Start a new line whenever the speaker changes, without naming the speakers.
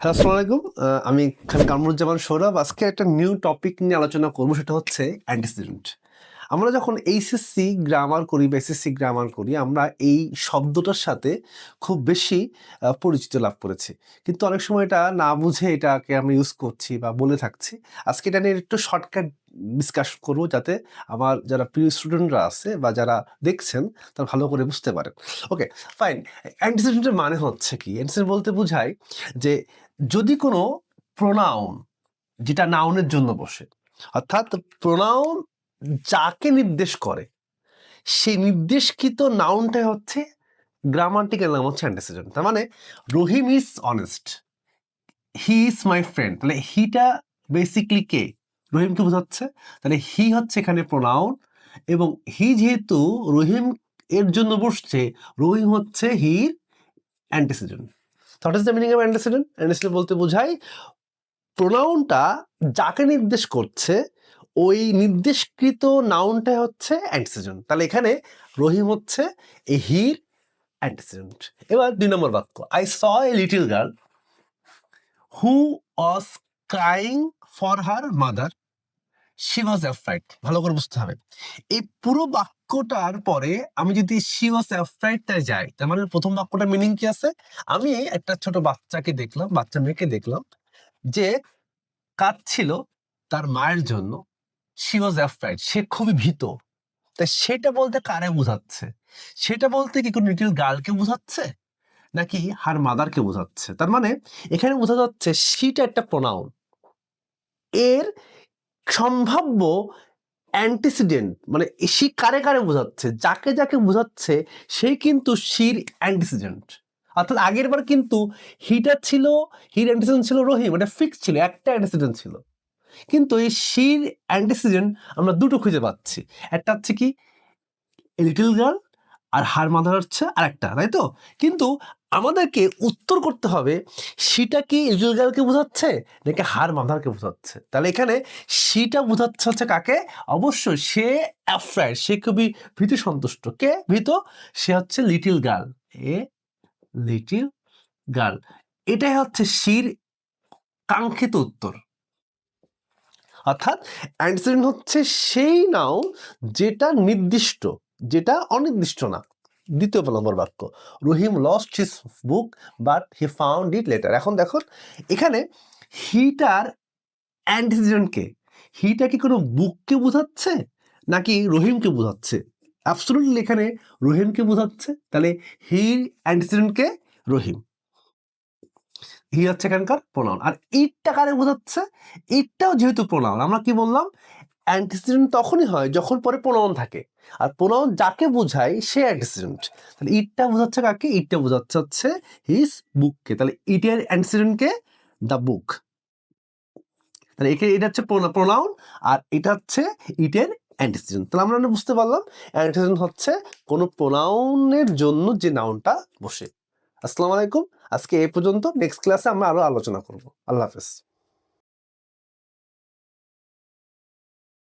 Hello, আসসালামু আলাইকুম। আমি খান কামরুজ্জামান সৌরভ। আজকে একটা নিউ টপিক নিয়ে আলোচনা করব, সেটা হচ্ছে অ্যান্টিসিডেন্ট। আমরা যখন এইচএসসি গ্রামার করি বা এসএসসি গ্রামার করি, আমরা এই শব্দটার সাথে খুব বেশি পরিচিত লাভ করেছি। কিন্তু অনেক সময় এটা না বুঝে এটাকে আমরা ইউজ করছি বা বলে থাকছি। আজকে এটা নিয়ে একটু শর্টকাট ডিসকাস করব, যাতে আমার যারা প্রিয় স্টুডেন্টরা আছে বা যারা দেখছেন তারা ভালো করে বুঝতে পারেন। ওকে, ফাইন। অ্যান্টিসিডেন্টের মানে হচ্ছে কি? অ্যান্টিসিডেন্ট বলতে বোঝায় যে যদি কোনো প্রোনাউন যেটা নাউনের জন্য বসে, অর্থাৎ প্রোনাউন যাকে নির্দেশ করে সেই নির্দেশকৃত নাউনটাই হচ্ছে গ্রামাটিক্যাল নাম হচ্ছে অ্যান্টিসিডেন্ট। তার মানে Rahim is honest, he is my friend, তাহলে হিটা বেসিকলি কে? রহিমকে বোঝাচ্ছে। তাহলে হি হচ্ছে এখানে প্রোনাউন, এবং হি যেহেতু রহিম এর জন্য বসছে, রহিম হচ্ছে হির antecedent. What is the meaning of antecedent? Antecedent বলতে বোঝায় প্রোনাউনটা যাকে নির্দেশ করছে ওই নির্দেশকৃত নাউনটাই হচ্ছে অ্যান্টিসিডেন্ট। তাহলে এখানে রহিম হচ্ছে এ হির অ্যান্টিসিডেন্ট। এবার 2 নম্বর বাক্য, I saw a little girl who was crying for her mother, she was afraid. ভালো করে বুঝতে হবে। এই পুরো বাক্যটার পরে আমি যদি শি ওয়াজ অ্যাফ্রাইডটায় যাই, তার মানে প্রথম বাক্যটার মিনিং কি আছে? আমি একটা ছোট বাচ্চাকে দেখলাম, বাচ্চা মেয়েকে দেখলাম যে কাঁদছিল তার মায়ের জন্য। শি ওয়াজ অ্যাফ্রাইড, সে খুবই ভীত। তাই সেটা বলতে কারে বোঝাচ্ছে? সেটা বলতে কি কোনো লিটল গার্লকে বোঝাচ্ছে, নাকি হার মাদারকে বোঝাচ্ছে? তার মানে এখানে বোঝা যাচ্ছে শিটা একটা প্রোনাউন, এর সম্ভাব্য অ্যান্টিসিডেন্ট মানে সি কারে কারে বোঝাচ্ছে, যাকে যাকে বোঝাচ্ছে সেই কিন্তু শির অ্যান্টিসিডেন্ট। অর্থাৎ আগের বার কিন্তু হিটা ছিল, হির অ্যান্টিসিডেন্ট ছিল রহিম, এটা ফিক্স ছিল, একটা অ্যান্টিসিডেন্ট ছিল। কিন্তু এই শির অ্যান্টিসিডেন্ট আমরা দুটো খুঁজে পাচ্ছি। একটা হচ্ছে কি লিটল গার্ল, আর হার মাদার হচ্ছে আরেকটা, তাই তো? কিন্তু আমাদেরকে উত্তর করতে হবে সেটা কি লিটল গার্লকে বোঝাচ্ছে নাকি হার মাদারকে বোঝাচ্ছে। তাহলে এখানে সেটা বোঝাচ্ছে হচ্ছে কাকে? অবশ্যই সে অ্যাফ্রাইড, সে খুবই ভীতি সন্তুষ্ট। কে ভীত? সে হচ্ছে little girl, a little girl. এটাই হচ্ছে শির কাঙ্ক্ষিত উত্তর। অর্থাৎ অ্যান্টিসিডেন্ট হচ্ছে সেই নাউন যেটা নির্দিষ্ট, যেটা অনির্দিষ্ট না। দ্বিতীয় নম্বর বাক্য, Rahim lost his book but he found it later. এখন দেখুন এখানে হিটার অ্যান্টিসিডেন্টকে, হিটা কি কোনো বুককে বোঝাচ্ছে নাকি রহিমকে বোঝাচ্ছে? অ্যাবসলিউটলি এখানে রহিমকে বোঝাচ্ছে। তাহলে হির অ্যান্টিসিডেন্টকে রহিম, হি হচ্ছে এখানকার প্রোনাউন। আর ইটটা কারে বোঝাচ্ছে? ইটটাও যেহেতু প্রোনাউন, আমরা কি বললাম অ্যান্টিসিডেন্ট তখনই হয় যখন পরে প্রোনাউন থাকে, আর প্রোনাউন যাকে বোঝায় সে অ্যান্টিসিডেন্ট। তাহলে ইটটা বোঝাচ্ছে কাকে? ইটটা বোঝাচ্ছে হচ্ছে হিজ বুককে। তাহলে ইটের অ্যান্টিসিডেন্টকে দ্য বুক। তাহলে এটা হচ্ছে প্রোনাউন, আর এটা হচ্ছে ইটের অ্যান্টিসিডেন্ট। তাহলে আমরা বুঝতে পারলাম অ্যান্টিসিডেন্ট হচ্ছে কোনো প্রোনাউনের জন্য যে নাউনটা বসে। আসসালামু আলাইকুম। আজকে এই পর্যন্ত। নেক্সট ক্লাসে আমরা আরো আলোচনা করব। আল্লাহ হাফেজ।